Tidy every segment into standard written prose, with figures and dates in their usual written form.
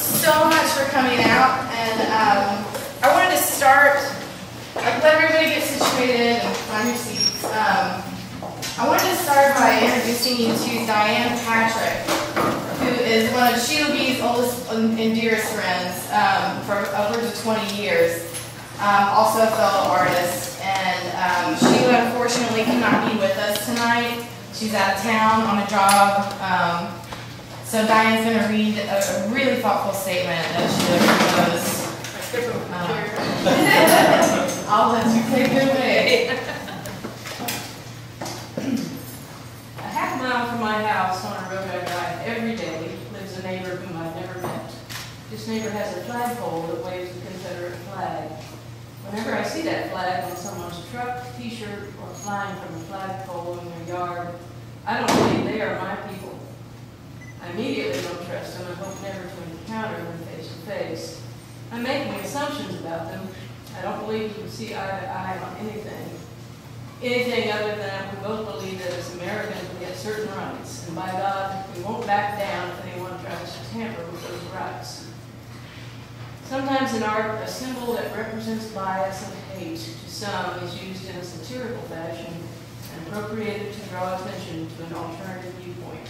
so much for coming out, and I wanted to start, let everybody get situated and find your seats. I wanted to start by introducing you to Diane Patrick, who is one of Sheila B's oldest and dearest friends for upwards of 20 years, also a fellow artist. And Sheila unfortunately cannot be with us tonight. She's out of town on a job. So Diane's going to read a really thoughtful statement that she composed. I'll let you take it away. A half mile from my house on a road I drive every day lives a neighbor whom I've never met. This neighbor has a flagpole that waves a Confederate flag. Whenever I see that flag on someone's truck, t-shirt, or flying from a flagpole in their yard, I don't believe they are my people. I immediately don't trust them and hope never to encounter them face to face. I'm making assumptions about them. I don't believe we can see eye to eye on anything other than we both believe that as Americans we have certain rights, and by God, we won't back down if anyone tries to tamper with those rights. Sometimes in art, a symbol that represents bias and hate to some is used in a satirical fashion and appropriated to draw attention to an alternative viewpoint.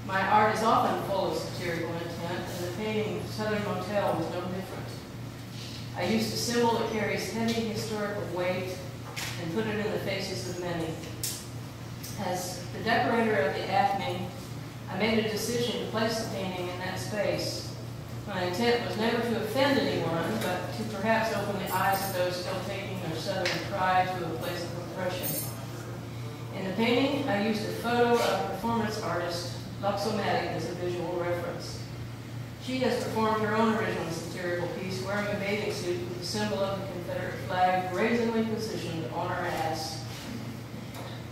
My art is often full of satirical intent, and the painting Southern Motel was no different. I used a symbol that carries heavy historical weight and put it in the faces of many. As the decorator of the Acme, I made a decision to place the painting in that space. My intent was never to offend anyone, but to perhaps open the eyes of those still taking their Southern pride to a place of oppression. In the painting, I used a photo of performance artist Luxomatic as a visual reference. She has performed her own original satirical piece wearing a bathing suit with the symbol of the Confederate flag brazenly positioned on her ass.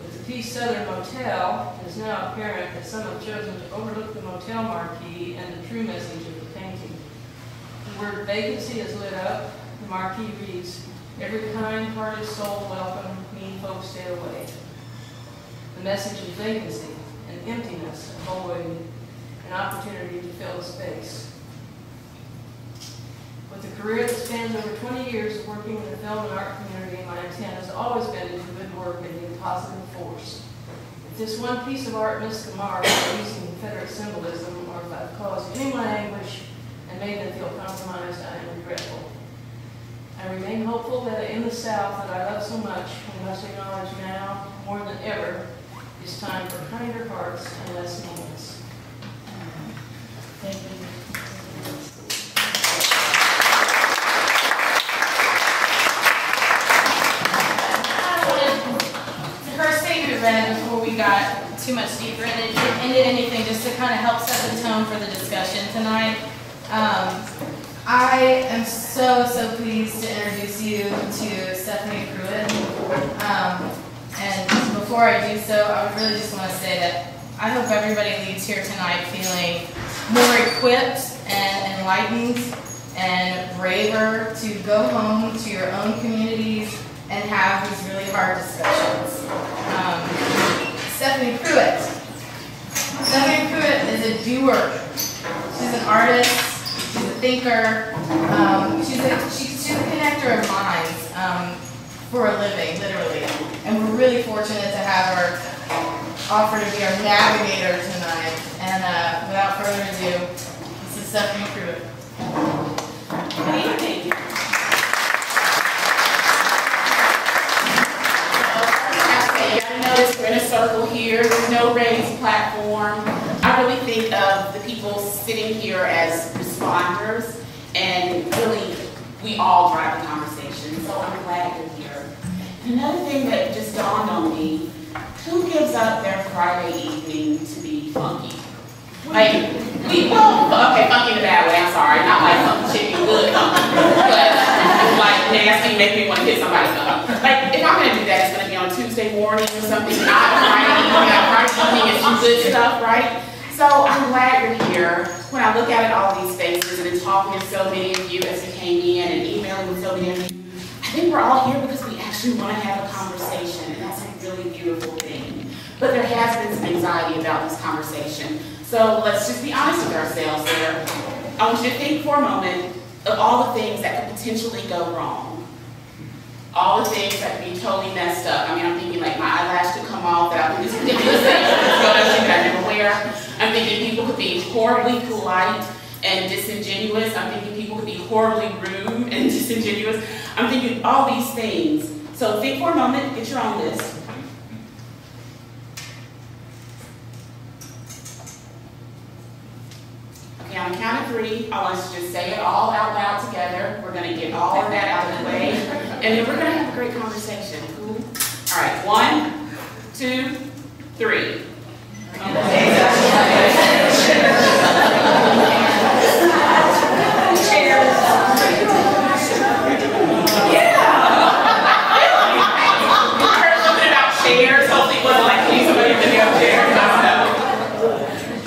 With the piece Southern Motel, it is now apparent that some have chosen to overlook the motel marquee and the true message of the painting. The word vacancy is lit up. The marquee reads, "Every kind-hearted soul welcome, mean folks stay away." The message is vacancy, an emptiness, a void, an opportunity to fill a space. With a career that spans over 20 years of working in the film and art community, my intent has always been to do good work and be a positive force. If this one piece of art missed the mark by using Confederate symbolism, or if I've caused anyone anguish and made them feel compromised, I am regretful. I remain hopeful that in the South that I love so much, we must acknowledge now, more than ever, it's time for kinder hearts and less moments. Thank you. Her statement read before we got too much deeper into anything, just to kind of help set the tone for the discussion tonight. I am so pleased to introduce you to Stephanie Pruitt. And before I do so, I would really just want to say that I hope everybody leaves here tonight feeling more equipped and enlightened and braver to go home to your own communities and have these really hard discussions. Stephanie Pruitt. Stephanie Pruitt is a doer. She's an artist. She's a thinker. She's a connector of minds for a living, literally. And we're really fortunate to have her offer to be our navigator tonight. And without further ado, this is Stephanie Pruitt. Good evening. I noticed we're in a circle here. There's no raised platform. I really think of the people sitting here as responders, and really, we all drive the conversation. So I'm glad you're here. Another thing that just dawned on me: who gives up their Friday evening to be funky? Like, okay, funky in a bad way. I'm sorry, not like something chicken good funky, but like nasty, make me want to hit somebody up. Like, if I'm gonna do that, it's gonna be on Tuesday morning or something, not Friday evening. Friday evening is some good stuff, right? So I'm glad you're here. When I look out at all these faces and in talking to so many of you as you came in and emailing with so many of you, I think we're all here because we actually want to have a conversation, and that's a really beautiful thing. But there has been some anxiety about this conversation. So let's just be honest with ourselves there. I want you to think for a moment of all the things that could potentially go wrong. All the things that could be totally messed up. I mean, I'm thinking like my eyelash could come off, that I think this ridiculous thing that I never wear. I'm thinking people could be horribly polite and disingenuous. I'm thinking people could be horribly rude and disingenuous. I'm thinking all these things. So think for a moment, get your own list. Okay, on the count of 3, I want us to just say it all out loud together. We're going to get all of that out of the way, and then we're going to have a great conversation. Cool? All right, 1, 2, 3.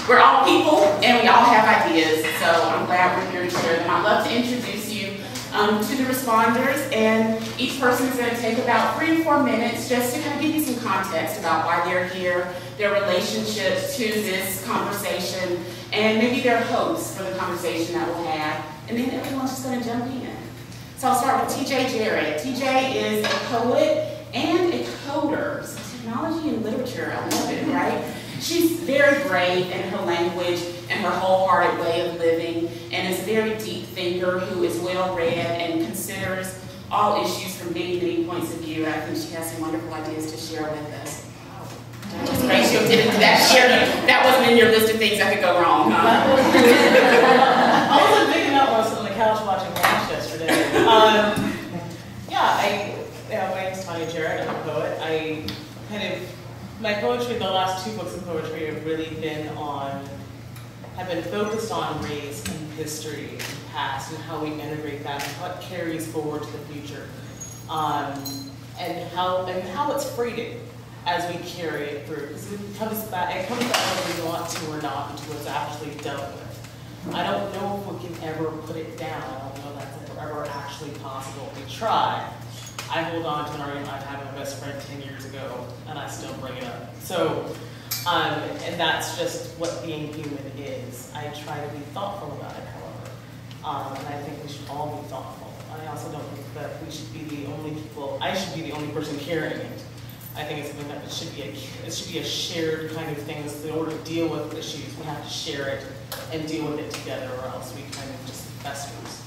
We're all people and we all have ideas, so I'm glad we're here to share them. I'd love to introduce you to the responders, and each person is going to take about 3 or 4 minutes just to kind of give you some context about why they're here, their relationships to this conversation, and maybe their hopes for the conversation that we'll have, and then everyone's just going to jump in. So I'll start with TJ Jarrett. TJ is a poet and a coder. So technology and literature, I love it, right? She's very brave in her language and her wholehearted way of living, and is a very deep thinker who is well-read and considers all issues from many, many points of view. I think she has some wonderful ideas to share with us. Just ratio didn't do that. Share that wasn't in your list of things that could go wrong, huh? I wasn't picking up on on the couch watching Watch yesterday. My name's Tanya Jarrett. I'm a poet. My poetry, the last 2 books of poetry have really been focused on race and history and past and how we integrate that and what carries forward to the future, and how it's freighted as we carry it through. Because it comes back whether we want to or not into what's actually dealt with. I don't know if we can ever put it down. I don't know if that's ever actually possible. We try. I hold on to an argument I had with my best friend 10 years ago, and I still bring it up. So, and that's just what being human is. I try to be thoughtful about it, however, and I think we should all be thoughtful. I also don't think that we should be the only people. I should be the only person carrying it. I think it's something that it should be a shared kind of thing. In order to deal with issues, we have to share it and deal with it together, or else we kind of just festers.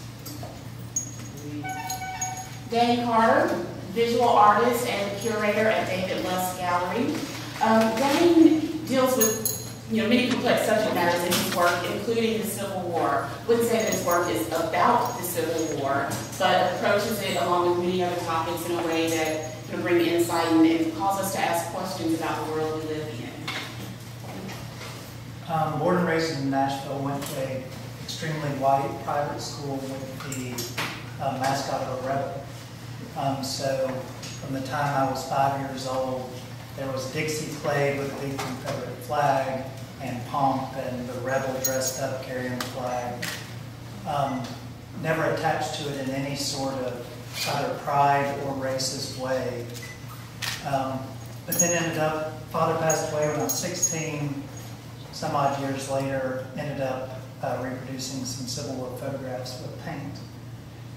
Danny Carter, visual artist and curator at David Luss Gallery. Danny deals with many complex subject matters in his work, including the Civil War. I wouldn't say that his work is about the Civil War, but approaches it along with many other topics in a way that can bring insight and cause us to ask questions about the world we live in. Born and raised in Nashville, went to an extremely white private school with the mascot of a rebel. So from the time I was 5 years old, there was Dixie played with a big Confederate flag and pomp, and the rebel dressed up carrying the flag. Never attached to it in any sort of either pride or racist way. But then ended up, father passed away when I was 16, some odd years later, ended up reproducing some Civil War photographs with paint,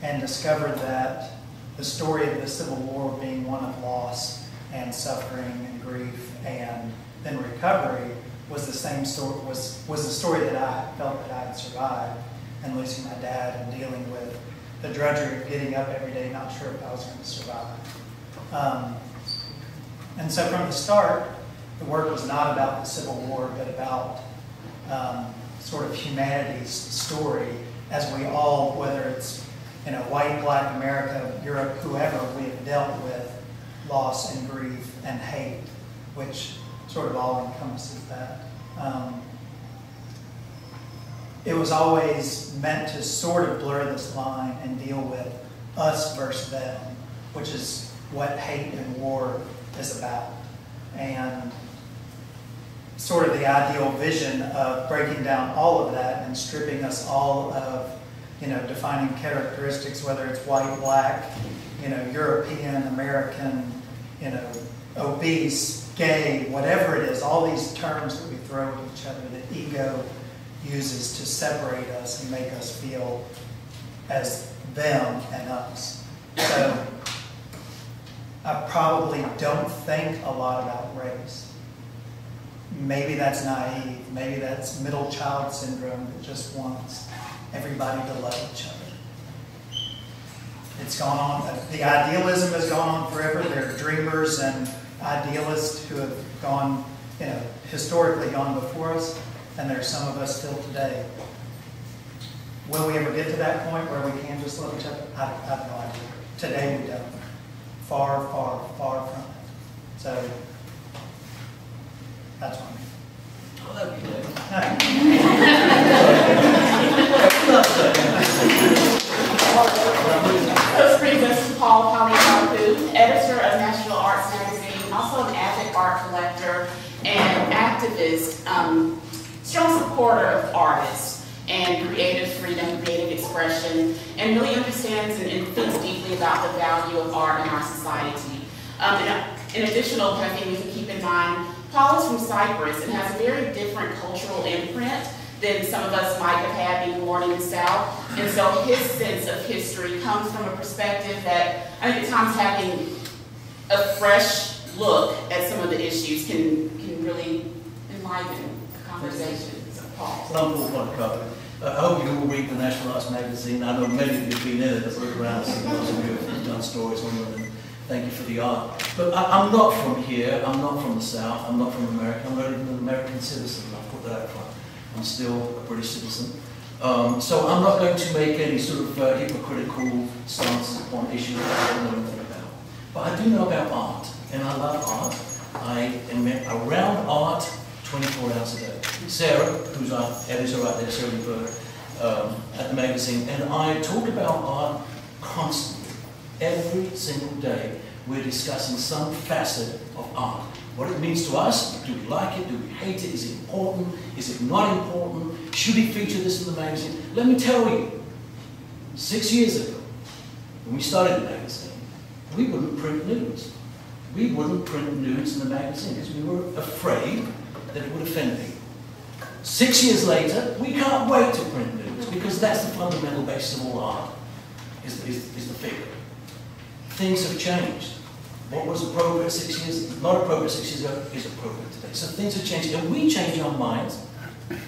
and discovered that the story of the Civil War being one of loss and suffering and grief and then recovery was the same story, was the story that I felt that I had survived, and losing my dad and dealing with the drudgery of getting up every day, not sure if I was going to survive. And so from the start, the work was not about the Civil War, but about sort of humanity's story as we all, whether it's white, black, America, Europe, whoever, we have dealt with loss and grief and hate, which sort of all encompasses that. It was always meant to sort of blur this line and deal with us versus them, which is what hate and war is about. And sort of the ideal vision of breaking down all of that and stripping us all of defining characteristics, whether it's white, black, European, American, obese, gay, whatever it is, all these terms that we throw at each other, the ego, uses to separate us and make us feel as them and us. So I probably don't think a lot about race. Maybe that's naive. Maybe that's middle child syndrome that just wants everybody to love each other. It's gone on. The idealism has gone on forever. There are dreamers and idealists who have gone, historically gone before us, and there are some of us still today. Will we ever get to that point where we can just love each other? I have no idea. Today we don't. Far, far, far from it. So that's what I mean. Oh, that'd be good. This brings us to Paul Polycarpou, editor of Nashville Arts Magazine, also an avid art collector and activist, strong supporter of artists and creative freedom, creative expression, and really understands and thinks deeply about the value of art in our society. In additional, I think we can keep in mind, Paul is from Cyprus and has a very different cultural imprint than some of us might have had being born in the South. And so his sense of history comes from a perspective that I think at times having a fresh look at some of the issues can really enliven the conversation. So Paul. I'm Paul Polycarpou. I hope you all read the Nashville Arts Magazine. I know many of you have been in it. I've looked around, seen lots of you have done stories on them, and thank you for the art. But I'm not from here. I'm not from the South. I'm not from America. I'm not even an American citizen. I'll put that up front. I'm still a British citizen. So I'm not going to make any sort of hypocritical stances upon issues that I don't know anything about. But I do know about art, and I love art. I am around art 24 hours a day. Sarah, who's our editor right there, Sheila B, at the magazine, and I talk about art constantly. Every single day, we're discussing some facet of art. What it means to us, do we like it, do we hate it, is it important, is it not important, should we feature this in the magazine? Let me tell you, 6 years ago, when we started the magazine, we wouldn't print nudes. We wouldn't print nudes in the magazine because we were afraid that it would offend people. 6 years later, we can't wait to print nudes because that's the fundamental basis of all art, is the figure. Things have changed. What was appropriate 6 years, not appropriate 6 years ago, is appropriate today. So things have changed, and we change our minds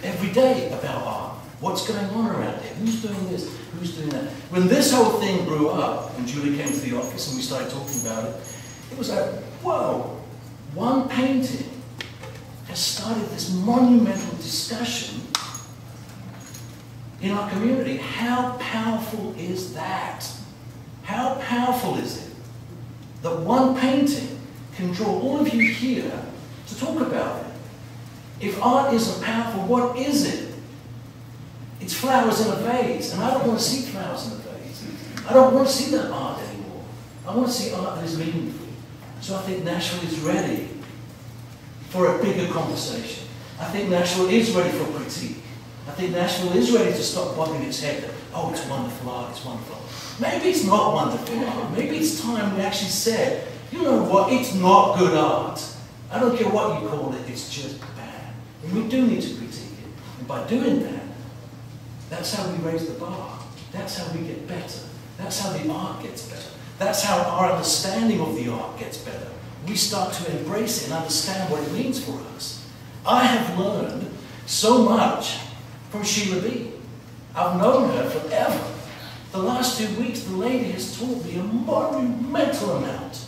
every day about art. What's going on around here? Who's doing this? Who's doing that? When this whole thing grew up, and Julie came to the office and we started talking about it, it was like, whoa, one painting has started this monumental discussion in our community. How powerful is that? How powerful is it that one painting can draw all of you here to talk about it? If art isn't powerful, what is it? It's flowers in a vase, and I don't want to see flowers in a vase. I don't want to see that art anymore. I want to see art that is meaningful. So I think Nashville is ready for a bigger conversation. I think Nashville is ready for critique. I think Nashville is ready to stop bobbing its head that, oh, it's wonderful art, it's wonderful art. Maybe it's not wonderful art. Maybe it's time we actually said, you know what, it's not good art. I don't care what you call it, it's just bad. And we do need to critique it. And by doing that, that's how we raise the bar. That's how we get better. That's how the art gets better. That's how our understanding of the art gets better. We start to embrace it and understand what it means for us. I have learned so much from Sheila B. I've known her forever. The last 2 weeks, the lady has taught me a monumental amount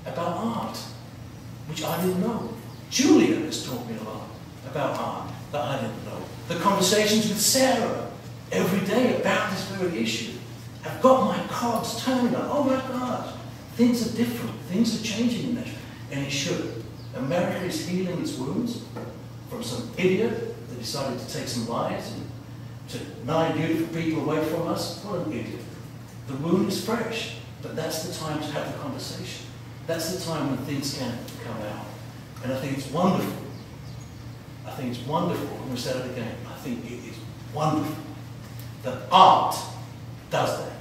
about art, which I didn't know. Julia has taught me a lot about art that I didn't know. The conversations with Sarah every day about this very issue have got my cogs turning on. Oh my gosh, things are different. Things are changing in Nashville, and it should. America is healing its wounds from some idiot that decided to take some lives and to 9 beautiful people away from us. What an idiot. The wound is fresh, but that's the time to have the conversation. That's the time when things can come out. And I think it's wonderful. I think it's wonderful, and we said it again, I think it is wonderful that art does that.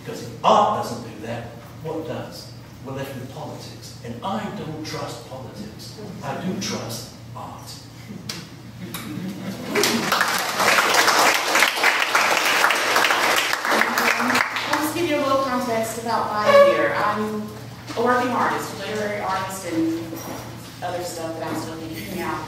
Because if art doesn't do that, what does? We're left with politics. And I don't trust politics. I do trust art. a working artist, a literary artist, and other stuff that I'm still figuring out.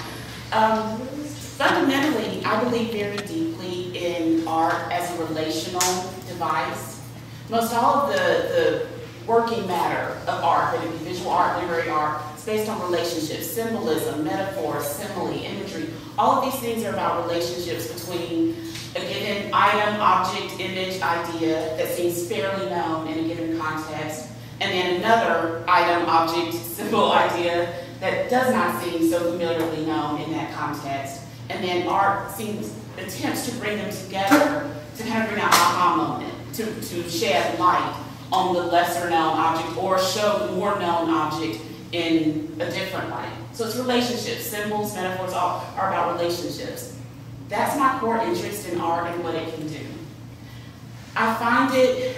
Fundamentally, I believe very deeply in art as a relational device. Most all of the working matter of art, whether it be visual art, literary art, is based on relationships, symbolism, metaphor, simile, imagery. All of these things are about relationships between a given item, object, image, idea that seems fairly known in a given context, and then another item, object, symbol, idea that does not seem so familiarly known in that context. And then art attempts to bring them together to kind of bring that aha moment, to shed light on the lesser known object or show the more known object in a different light. So it's relationships, symbols, metaphors, all are about relationships. That's my core interest in art and what it can do. I find it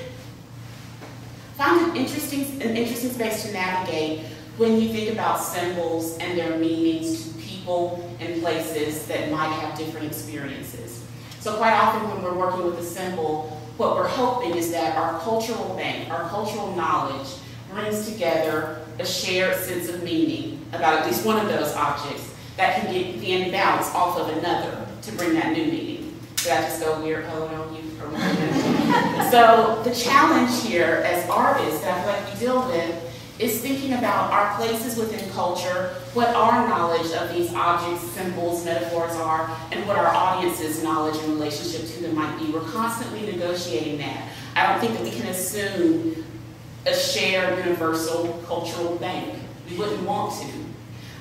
an interesting space to navigate when you think about symbols and their meanings to people and places that might have different experiences. So quite often when we're working with a symbol, what we're hoping is that our cultural bank, our cultural knowledge, brings together a shared sense of meaning about at least one of those objects that can get the imbalance off of another to bring that new meaning. Did I just go weird poet on you? So the challenge here as artists that I feel like we deal with is thinking about our places within culture, what our knowledge of these objects, symbols, metaphors are, and what our audience's knowledge and relationship to them might be. We're constantly negotiating that. I don't think that we can assume a shared universal cultural bank. We wouldn't want to.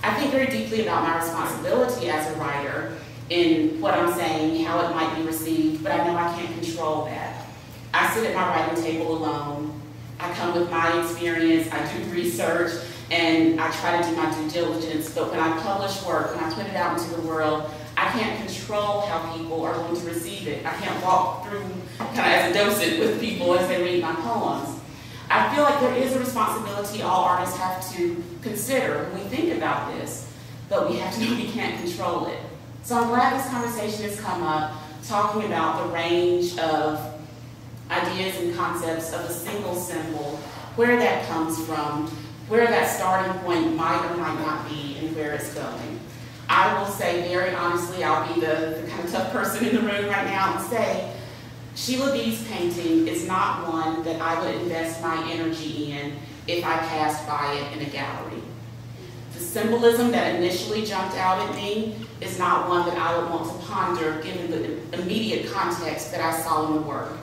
I think very deeply about my responsibility as a writer in what I'm saying, how it might be received, but I know I can't control that. I sit at my writing table alone. I come with my experience, I do research, and I try to do my due diligence, but when I publish work, when I put it out into the world, I can't control how people are going to receive it. I can't walk through kind of as a docent with people as they read my poems. I feel like there is a responsibility all artists have to consider when we think about this, but we have to know we can't control it. So I'm glad this conversation has come up, talking about the range of ideas and concepts of a single symbol, where that comes from, where that starting point might or might not be, and where it's going. I will say very honestly, I'll be the kind of tough person in the room right now and say, Sheila B's painting is not one that I would invest my energy in if I passed by it in a gallery. The symbolism that initially jumped out at me is not one that I would want to ponder given the immediate context that I saw in the work.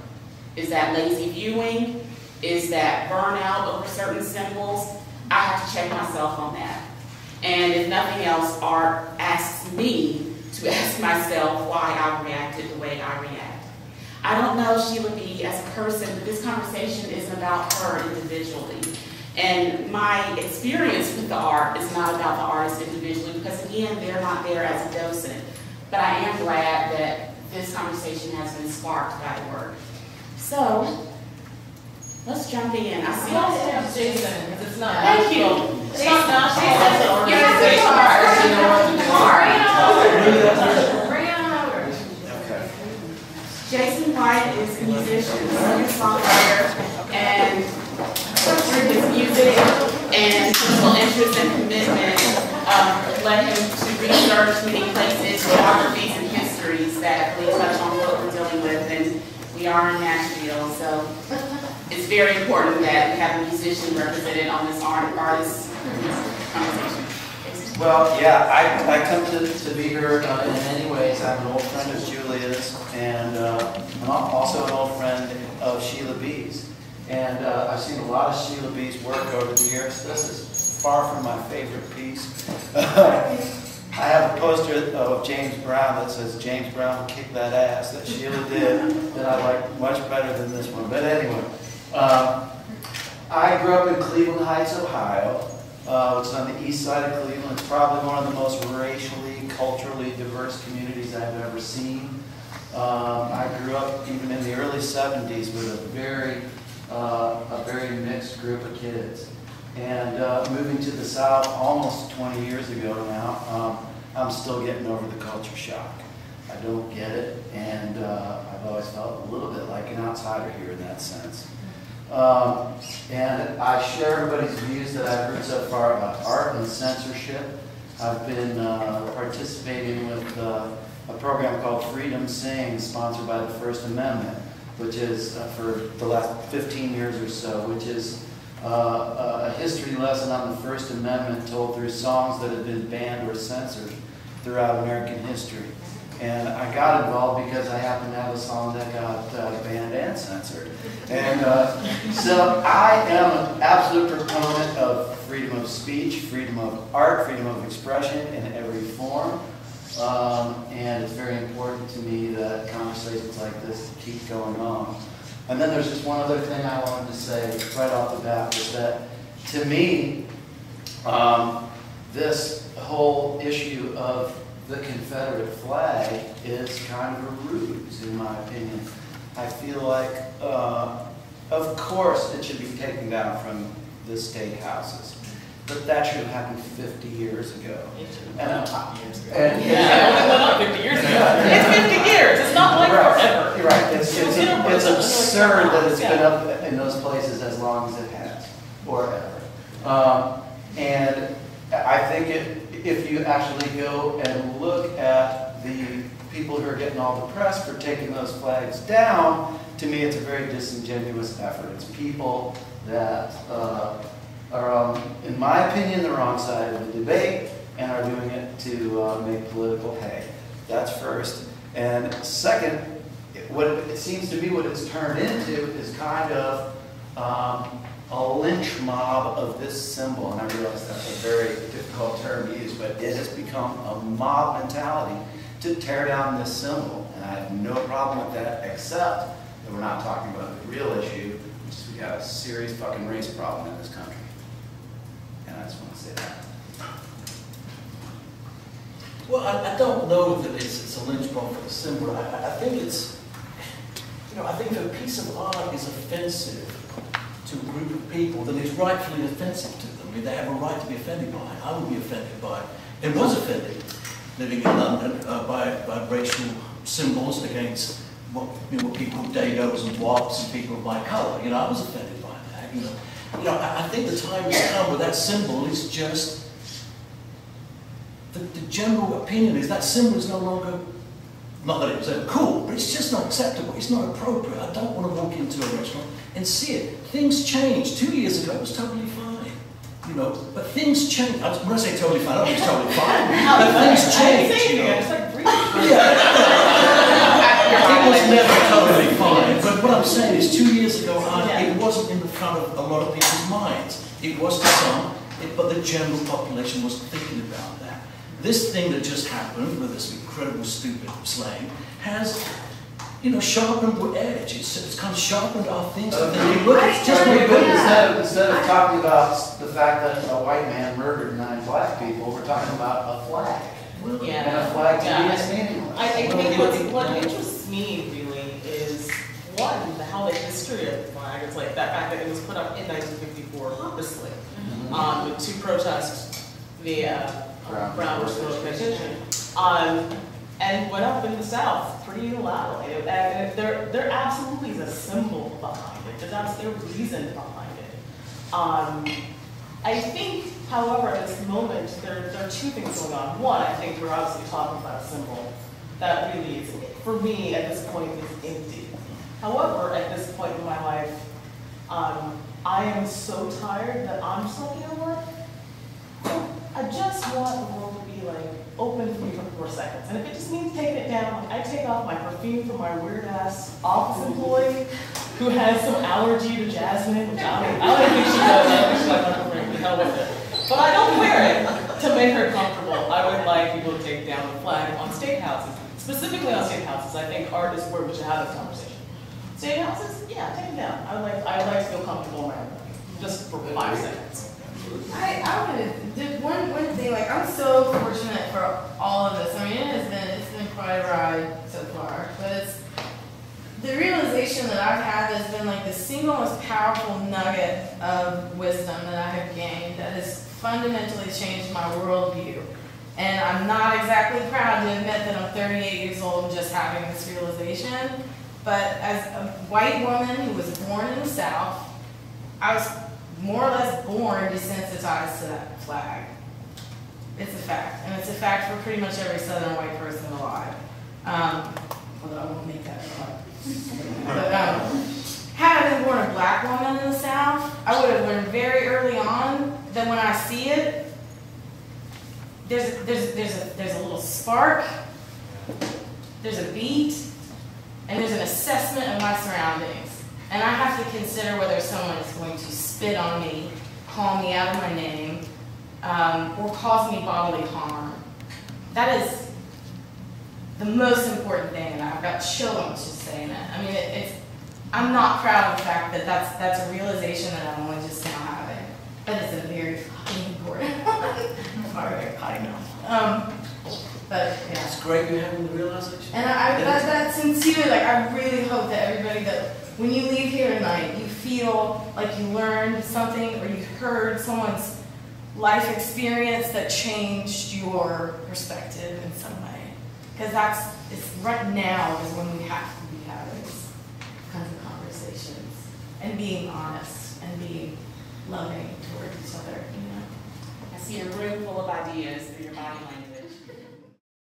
Is that lazy viewing? Is that burnout over certain symbols? I have to check myself on that. And if nothing else, art asks me to ask myself why I reacted the way I react. I don't know Sheila B as a person, but this conversation isn't about her individually. And my experience with the art is not about the artist individually, because again, they're not there as a docent. But I am glad that this conversation has been sparked by the work. So, let's jump in. I see all the Jason, because it's not. Thank you. It's not Nashville. You have to Bring it on over. Okay. Jason White is a musician, singer-songwriter, and through his music and personal interest and commitment led him to research many places, geographies, and histories that really touch on what we're dealing with. And we are in Nashville, so it's very important that we have a musician represented on this artist conversation. Well, yeah, I come to be here in many ways. I'm an old friend of Julia's, and I'm also an old friend of Sheila B's. And I've seen a lot of Sheila B's work over the years. This is far from my favorite piece. I have a poster of James Brown that says, "James Brown kicked that ass," that Sheila did, that I like much better than this one. But anyway, I grew up in Cleveland Heights, Ohio, which is on the east side of Cleveland. It's probably one of the most racially, culturally diverse communities I've ever seen. I grew up even in the early 70s with a very mixed group of kids. And moving to the South almost 20 years ago now, I'm still getting over the culture shock. I don't get it, and I've always felt a little bit like an outsider here in that sense. And I share everybody's views that I've heard so far about art and censorship. I've been participating with a program called Freedom Sings, sponsored by the First Amendment, which is for the last 15 years or so, which is a history lesson on the First Amendment told through songs that have been banned or censored throughout American history. And I got involved because I happened to have a song that got banned and censored. And so I am an absolute proponent of freedom of speech, freedom of art, freedom of expression in every form. And it's very important to me that conversations like this keep going on. And then there's just one other thing I wanted to say right off the bat, is that to me, this whole issue of the Confederate flag is kind of a ruse, in my opinion. I feel like, of course, it should be taken down from the state houses. But that should have happened 50 years ago. And 50 years ago. Yeah, not 50 years ago. It's 50 years. It's not like forever. You're right. It's absurd that it's been up in those places as long as it has, or ever. And I think if you actually go and look at the people who are getting all the press for taking those flags down, to me it's a very disingenuous effort. It's people that are, in my opinion, the wrong side of the debate and are doing it to make political hay. That's first. And second, what it seems to be what it's turned into is kind of a lynch mob of this symbol. And I realize that's a very difficult term to use, but it has become a mob mentality to tear down this symbol. And I have no problem with that, except that we're not talking about the real issue, which is we got a serious fucking race problem in this country. And I just want to say that. Well, I don't know that it's a lynchpin for the symbol. I think it's, I think if a piece of art is offensive to a group of people, then it's rightfully offensive to them. I mean, they have a right to be offended by it. I would be offended by it. It was offended, living in London, by racial symbols against what people call dagos and wops and people of my colour. I was offended by that. I think the time has come where that symbol is just, the general opinion is that symbol is no longer, not that it was ever cool, but it's just not acceptable, it's not appropriate. I don't want to walk into a restaurant and see it. Things change. 2 years ago it was totally fine, but things change. When I say totally fine, I don't think it's totally fine, but things change, It was never totally fine, but what I'm saying is 2 years ago, it wasn't in the front of a lot of people's minds. It was to some, but the general population wasn't thinking about that. This thing that just happened with this incredible stupid slang has, sharpened the edge. It's kind of sharpened our things. It's just very good. Instead of talking about the fact that a white man murdered 9 black people, we're talking about a flag. And a flag to me is meaningless. I think what interests me really is, one, how the history of the flag is like that fact that it was put up in 1954 purposely to protest the Brown versus petition. And went up in the South pretty loudly. And there absolutely is a symbol behind it. There's absolutely a reason behind it. I think, however, at this moment, there are two things going on. One, I think we're obviously talking about a symbol that really is, for me, at this point, is empty. However, at this point in my life, I am so tired that I'm just like, I just want the world to be like open for me for 4 seconds. And if it just means taking it down, I take off my perfume from my weird ass office employee who has some allergy to jasmine, which I don't think she does. I think she's like, the hell with it. But I don't wear it to make her comfortable. I would like people to take down the flag on state houses. Specifically on state houses, I think art is where we should have this conversation. State houses, yeah, take them down. I would like to feel comfortable around them, just for 5 seconds. I want to, one thing, like, I'm so fortunate for all of this. I mean, it's been quite a ride so far, but it's, the realization that I've had has been like the single most powerful nugget of wisdom that I have gained that has fundamentally changed my worldview. And I'm not exactly proud to admit that I'm 38 years old and just having this realization, but as a white woman who was born in the South, I was more or less born desensitized to that flag. It's a fact, and it's a fact for pretty much every Southern white person alive. Although I won't make that up. But had I been born a black woman in the South, I would have learned very early on that when I see it, there's a little spark, there's a beat, and there's an assessment of my surroundings. And I have to consider whether someone is going to spit on me, call me out of my name, or cause me bodily harm. That is the most important thing, and I've got chills just saying it. I mean, I'm not proud of the fact that that's a realization that I'm only just now having. That is a very fucking important one. I know. But yeah. It's great you're having the realization. And that sincerely, like, I really hope that everybody, that when you leave here tonight, you feel like you learned something or you heard someone's life experience that changed your perspective in some way. Because it's right now is when we have to be having these kinds of conversations and being honest and being loving toward each other, you know. I see a room full of ideas through your body language.